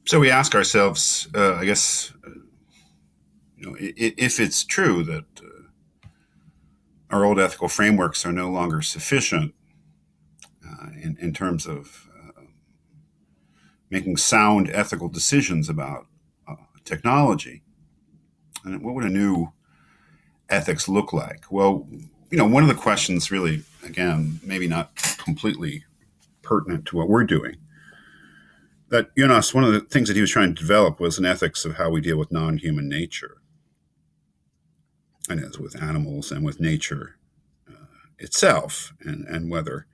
So we ask ourselves, I guess, if it's true that our old ethical frameworks are no longer sufficient in terms of making sound ethical decisions about technology, and what would a new ethics look like? Well, one of the questions really, again, maybe not completely pertinent to what we're doing, that Jonas, one of the things that he was trying to develop was an ethics of how we deal with non-human nature, and as with animals and with nature itself, and whether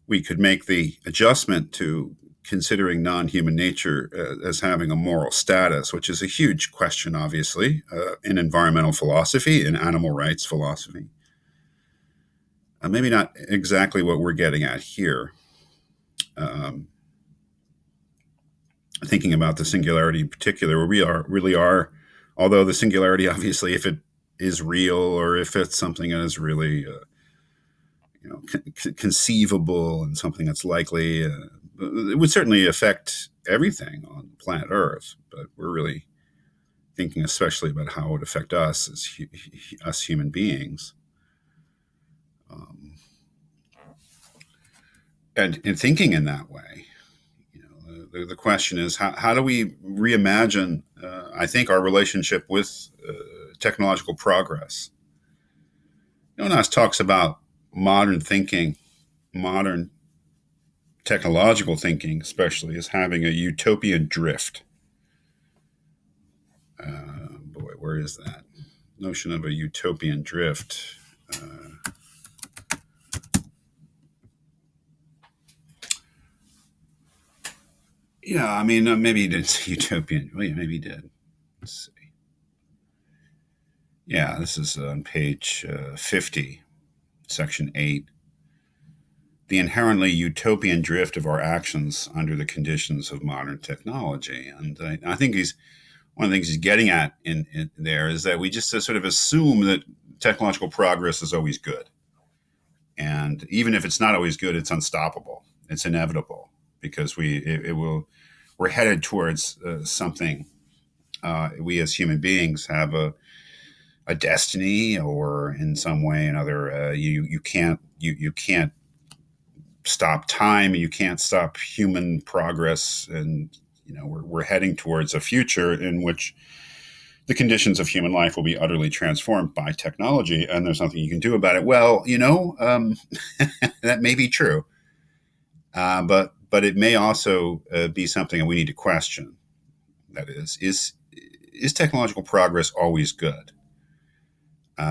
we could make the adjustment to considering non-human nature as having a moral status, which is a huge question, obviously, in environmental philosophy, in animal rights philosophy. Maybe not exactly what we're getting at here. Thinking about the singularity in particular, where we really are, although the singularity, obviously, if it is real or if it's something that is really conceivable and something that's likely, it would certainly affect everything on planet Earth. But we're really thinking especially about how it would affect us as us human beings. And in thinking in that way, the question is how do we reimagine, I think, our relationship with technological progress. Jonas talks about modern thinking, modern technological thinking especially, as having a utopian drift. Boy, where is that notion of a utopian drift? Yeah, I mean, maybe he didn't say utopian. Well, yeah, maybe he did. Let's see. Yeah, this is on page 50, section 8. The inherently utopian drift of our actions under the conditions of modern technology. And I think one of the things he's getting at in there is that we just sort of assume that technological progress is always good. And even if it's not always good, it's unstoppable. It's inevitable because we're headed towards something. We as human beings have a destiny, or in some way or another, you can't stop time. You can't stop human progress, and we're heading towards a future in which the conditions of human life will be utterly transformed by technology, and there's nothing you can do about it. Well, that may be true, but it may also be something that we need to question. That is technological progress always good?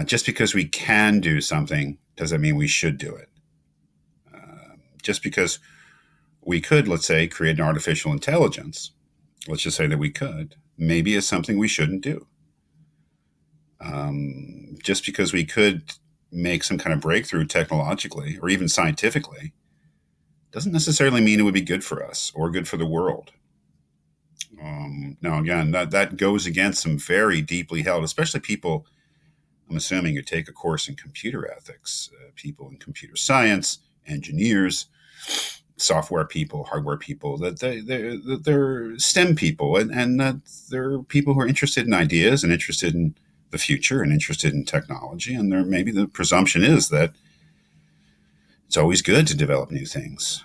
Just because we can do something doesn't mean we should do it. Just because we could, let's say, create an artificial intelligence, let's just say that we could, maybe it's something we shouldn't do. Just because we could make some kind of breakthrough technologically or even scientifically doesn't necessarily mean it would be good for us or good for the world. Now, again, that goes against some very deeply held, especially people, I'm assuming, who take a course in computer ethics, people in computer science, engineers, software people, hardware people, that they're STEM people, and that they're people who are interested in ideas and interested in the future and interested in technology. And there maybe the presumption is that it's always good to develop new things.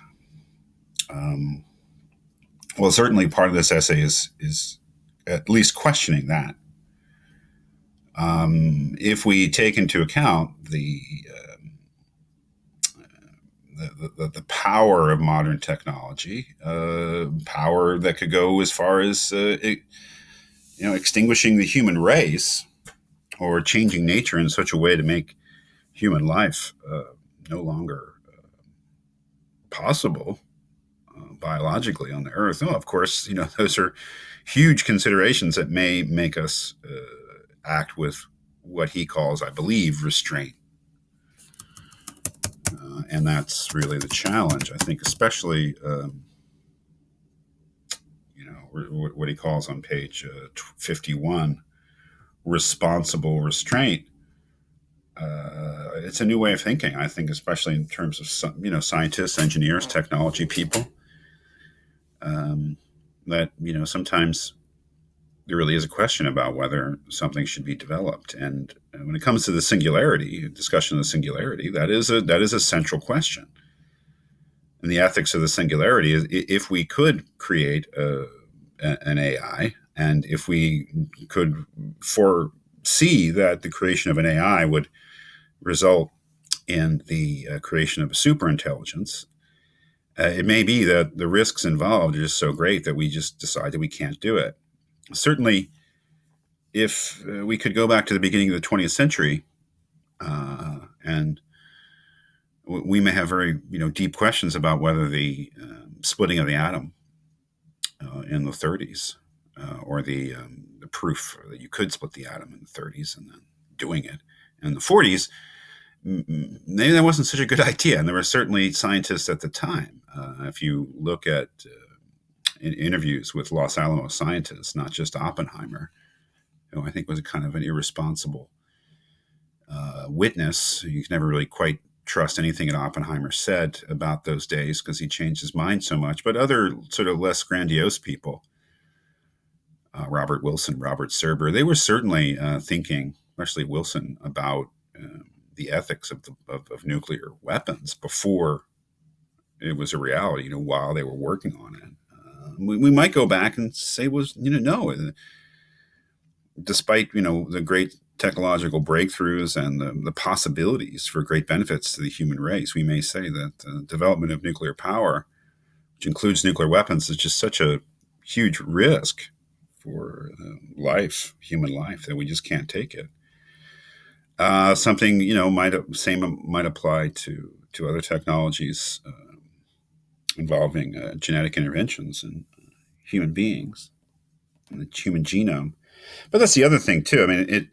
Well, certainly part of this essay is at least questioning that. If we take into account the power of modern technology, power that could go as far as extinguishing the human race or changing nature in such a way to make human life no longer possible biologically on the earth. No, of course, those are huge considerations that may make us act with what he calls, I believe, restraint. And that's really the challenge, I think, especially, what he calls on page 51, responsible restraint. It's a new way of thinking, I think, especially in terms of scientists, engineers, technology people. that, sometimes there really is a question about whether something should be developed. And when it comes to the singularity, discussion of the singularity, that is a central question. And the ethics of the singularity is, if we could create an AI, and if we could foresee that the creation of an AI would result in the creation of a superintelligence, it may be that the risks involved are just so great that we just decide that we can't do it. Certainly, if we could go back to the beginning of the 20th century, and we may have very deep questions about whether the splitting of the atom in the 30s, or the proof that you could split the atom in the 30s and then doing it in the 40s, maybe that wasn't such a good idea. And there were certainly scientists at the time. If you look at in interviews with Los Alamos scientists, not just Oppenheimer, who I think was a kind of an irresponsible witness. You can never really quite trust anything that Oppenheimer said about those days because he changed his mind so much. But other sort of less grandiose people, Robert Wilson, Robert Serber, they were certainly thinking, especially Wilson, about the ethics of nuclear weapons before it was a reality, while they were working on it. We might go back and say no. Despite the great technological breakthroughs and the possibilities for great benefits to the human race, we may say that the development of nuclear power, which includes nuclear weapons, is just such a huge risk for human life, that we just can't take it. Something might apply to other technologies involving genetic interventions in human beings and the human genome. But that's the other thing too. I mean,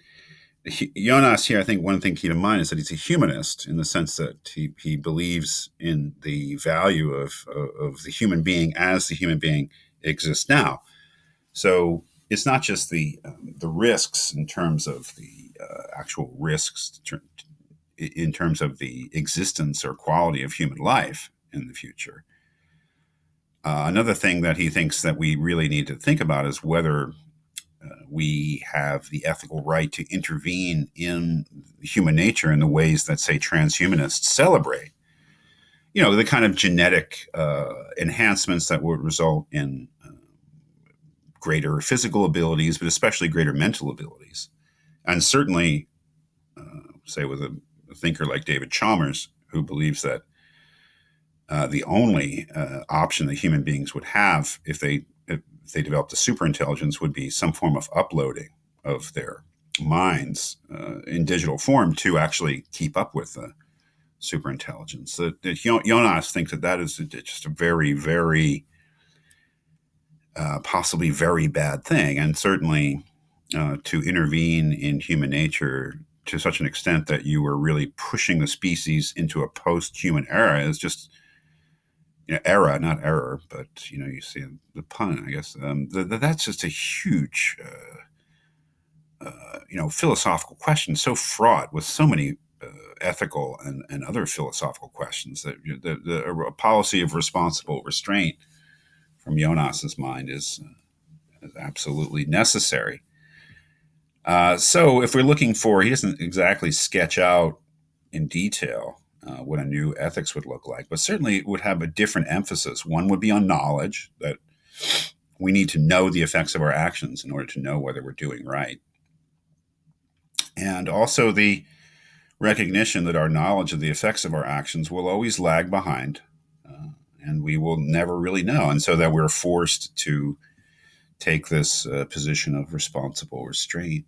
Jonas here, I think one thing to keep in mind is that he's a humanist, in the sense that he believes in the value of the human being as the human being exists now. So it's not just the risks in terms of the actual risks in terms of the existence or quality of human life in the future. Another thing that he thinks that we really need to think about is whether we have the ethical right to intervene in human nature in the ways that, say, transhumanists celebrate. The kind of genetic enhancements that would result in greater physical abilities, but especially greater mental abilities. And certainly, say, with a thinker like David Chalmers, who believes that the only option that human beings would have if they developed a superintelligence would be some form of uploading of their minds in digital form to actually keep up with the superintelligence. Jonas thinks that is just a very, very possibly very bad thing, and certainly to intervene in human nature to such an extent that you were really pushing the species into a post-human era is just era, not error, but you see the pun, I guess. That's just a huge, philosophical question, so fraught with so many ethical and other philosophical questions that a policy of responsible restraint from Jonas's mind is absolutely necessary. So if we're looking for, he doesn't exactly sketch out in detail what a new ethics would look like, but certainly it would have a different emphasis. One would be on knowledge, that we need to know the effects of our actions in order to know whether we're doing right. And also the recognition that our knowledge of the effects of our actions will always lag behind, and we will never really know. And so that we're forced to take this position of responsible restraint.